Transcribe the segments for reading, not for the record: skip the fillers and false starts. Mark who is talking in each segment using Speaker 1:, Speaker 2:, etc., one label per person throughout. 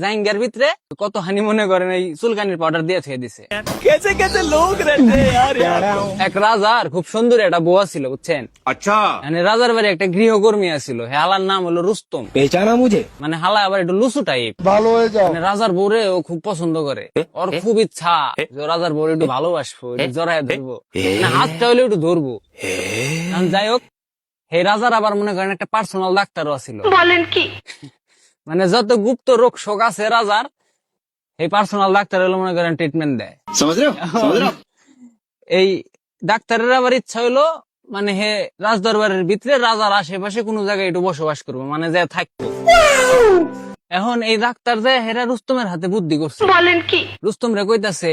Speaker 1: জাইঙ্গার ভিতরে কত হানি মনে করেন এই চুলকানির পাউডার দিয়ে থুয়ে দিছে। এক রাজার খুব সুন্দর একটা বউ ছিল বুঝছেন।
Speaker 2: আচ্ছা
Speaker 1: মানে রাজার বাড়ি একটা গৃহকর্মী ছিল, হালার নাম হলো রুস্তম।
Speaker 3: পেছানা মুঝে
Speaker 1: মানে হালা আবার একটু লুসু টাইপ।
Speaker 3: ভালো হয়ে যাও।
Speaker 1: মানে রাজার বউরে ও খুব পছন্দ করে, ওর খুব ইচ্ছা যে রাজার বউরে একটু ভালোবাসবো, একটু জড়ায় ধরবো, মানে হাতটা হলে একটু ধরবো। যাই হোক, হে রাজার আবার মনে করেন একটা পার্সোনাল ডাক্তারও ছিল। বলেন কি? মানে যত গুপ্ত রোগ শোক আছে রাজার, এই পার্সোনাল ডাক্তার হলো মনে করেন ট্রিটমেন্ট দেয়। এই ডাক্তারের আবার ইচ্ছা হইলো মানে হে রাজদরবারের ভিতরে রাজার আশেপাশে কোন জায়গায় একটু বসবাস করবো, মানে যে থাকতো। এখন এই ডাক্তার যায় হেরা রুস্তমের হাতে বুদ্ধি করছে। বলেন কি? রুস্তম রে কইতাছে,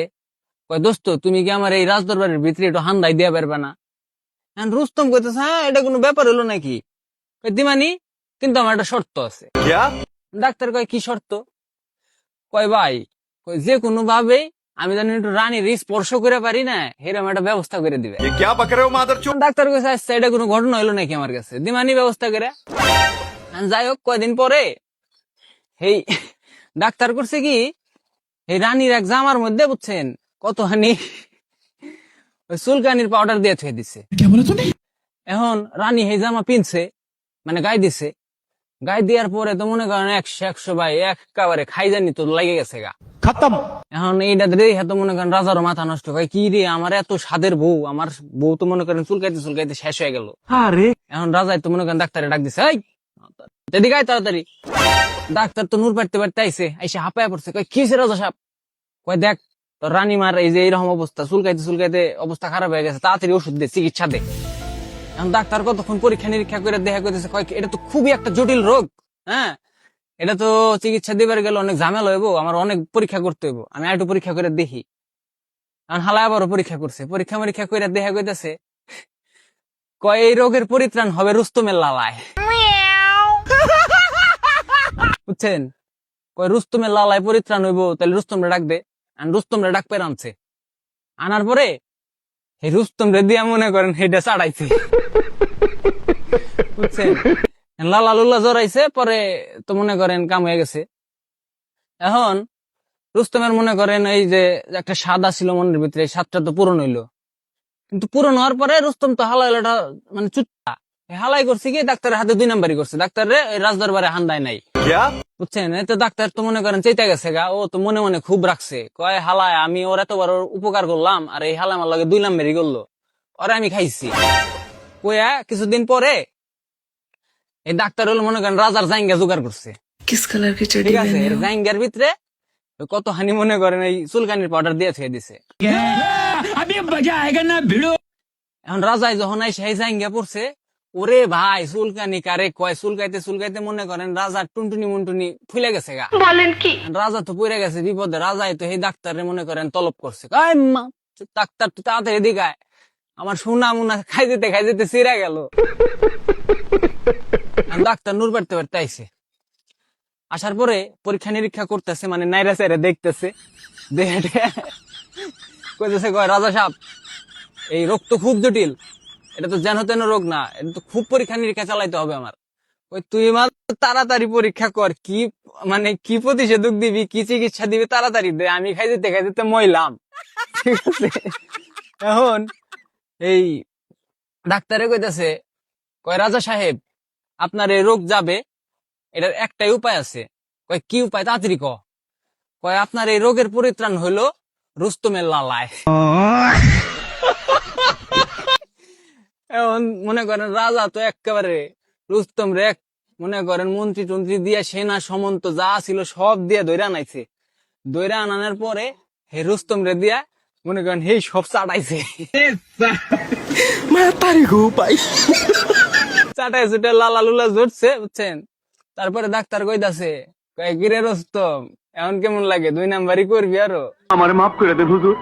Speaker 1: কয় দোস্ত তুমি কি আমার এই রাজদরবারের ভিতরে একটু হান্দাই দিয়া পারবে না? এখন রুস্তম কইতাছে, হ্যাঁ এটা কোনো ব্যাপার হলো নাকি? দিমানি, কিন্তু আমার একটা শর্ত আছে। ডাক্তার কয় কি শর্ত? কয় ভাই, যে কোনো ভাবে আমি জানি একটু রানীর স্পর্শ করে পারি না, এরকম একটা ব্যবস্থা করে দিবে। ডাক্তার কইছে আচ্ছা এটা কোনো ঘটনা হইলো নাকি আমার কাছে, দিমানি ব্যবস্থা করে। যাই হোক, কয়দিন পরে এই ডাক্তার করছে কি, এই রানীর এক জামার মধ্যে বুঝছেন কতখানি চুলকানির পাউডার দিয়ে থুয়ে দিছে। এখন রানী এই জামা পিনছে, মানে গায়ে দিছে। গায়ে দেওয়ার পরে তো মনে করেন 100 ভাই একেবারে খাই জানি তো লাগে গেছে গা খতম। এখন এইটা দেখে তো মনে করেন রাজারও মাথা নষ্ট হয়, কি রে আমার এত স্বাদের বউ, আমার বউ তো মনে করেন চুলকাইতে চুলকাইতে শেষ হয়ে গেল। এখন রাজাই তো মনে করেন ডাক্তারে ডাক দিছে, এই এদিকে আয় তাড়াতাড়ি। ডাক্তার তো নূর পাড়তে পারতে আইসে, আইসে হাঁপায় পড়ছে। কয় কি হয়েছে রাজা সাহেব? কয় দেখ তোর রানীমার এই যে এইরকম অবস্থা, চুলকাইতে চুলকাইতে অবস্থা খারাপ হয়ে গেছে, তাড়াতাড়ি ওষুধ দে, চিকিৎসা দে। এখন ডাক্তার কতক্ষণ পরীক্ষা নিরীক্ষা করে দেখা করতেছে, কয় এটা তো খুবই একটা জটিল রোগ, হ্যাঁ এটা তো চিকিৎসা দিবার গেলে অনেক ঝামেলা হইব, আমার অনেক পরীক্ষা করতে হইব, আমি একটু পরীক্ষা করে দেখি। এখন হালা আবারও পরীক্ষা করছে, পরীক্ষা মরীক্ষা করে দেখা করতেছে, কয় এই রোগের পরিত্রাণ হবে রুস্তমের লালায়। বুঝছেন, কয় রুস্তমের লালায় পরিত্রাণ হইব, তাহলে রুস্তমরে ডাক দে। রুস্তমরে ডাক পেয়ে আনছে, আনার পরে এই রুস্তম রে দিয়া মনে করেন হেডে চাড়াইছে। বুঝছেন, লালা লুল্লা জড়াইছে, পরে তো মনে করেন কাম হয়ে গেছে। এখন রুস্তমের মনে করেন এই যে একটা স্বাদ ছিল মনের ভিতরে, স্বাদটা তো পূরণ হইলো, কিন্তু পূরণ হওয়ার পরে রুস্তম তো হালাই হলো মানে চুট্টা হালাই করছে কি, ডাক্তারের হাতে 2 নাম্বারই করছে, ডাক্তারের রাজদরবারে হান্দায় নাই। বুঝছেন, এতে ডাক্তার তো মনে করেন চেতা গেছে গা, ও তো মনে মনে খুব রাখছে, কয় হালায় আমি ওর এত বড় উপকার করলাম, আর এই হালা আমার লাগে 2 নাম্বারই করলো, ওরা আমি খাইছি। কয়া কিছুদিন পরে এই ডাক্তার হলো মনে করেন রাজার জাইঙ্গা জোগাড় করছে। ঠিক আছে, জাইঙ্গার ভিতরে কত হানি মনে করেন এই চুলকানির পাউডার দিয়ে থুয়ে দিছে। এখন রাজাই যখন সেই জাইঙ্গা পড়ছে, ওরে ভাই চুলকানি কারে কয়, চুলকাইতে চুলকাইতে মনে করেন রাজার টুনটুনি মুন্টুনি ফুলে গেছে গা। বলেন কি? রাজা তো পড়ে গেছে বিপদে, রাজাই তো এই ডাক্তারে মনে করেন তলব করছে, ডাক্তার তো তাড়াতাড়ি দিকায়, আমার সোনা মুনা খাই যেতে চিরা গেল। ডাক্তার নূর পাড়তে পারতে আইসে, আসার পরে পরীক্ষা নিরীক্ষা করতেছে, মানে নাইরা চাইরা দেখতেছে, দেখে কইতেছে, কয় রাজা সাহেব এই রোগ তো খুব জটিল, এটা তো যেন তেন রোগ না, এটা তো খুব পরীক্ষা নিরীক্ষা চালাইতে হবে আমার। ওই তুই তাড়াতাড়ি পরীক্ষা কর, কি মানে কি প্রতিষেধক দিবি, কি চিকিৎসা দিবি তাড়াতাড়ি দে, আমি খাই যেতে মইলাম। ঠিক আছে, এখন এই ডাক্তারে কইতাছে, কয় রাজা সাহেব আপনার এই রোগ যাবে, এটার একটাই উপায় আছে। কয় কি উপায়, তাড়াতাড়ি কয় আপনার এই রোগের পরিত্রাণ হইলো রুস্তমের লালায়। এখন মনে করেন রাজা তো একেবারে রুস্তম রে মনে করেন মন্ত্রী টন্ত্রী দিয়ে সেনা সমন্ত যা ছিল সব দিয়ে দৈরা আনাইছে, দৈরা আনানোর পরে হে রুস্তম রে দিয়া মনে করেন হে সব চাটাইছে। চাটাই চুটে লালা লুলা জুটছে, বুঝছেন। তারপরে ডাক্তার কইতাছে, কয় কিরে রুস্তম এখন কেমন লাগে, 2 নাম্বারই করবি আরো?
Speaker 2: আমার মাফ করে দে হুজুর।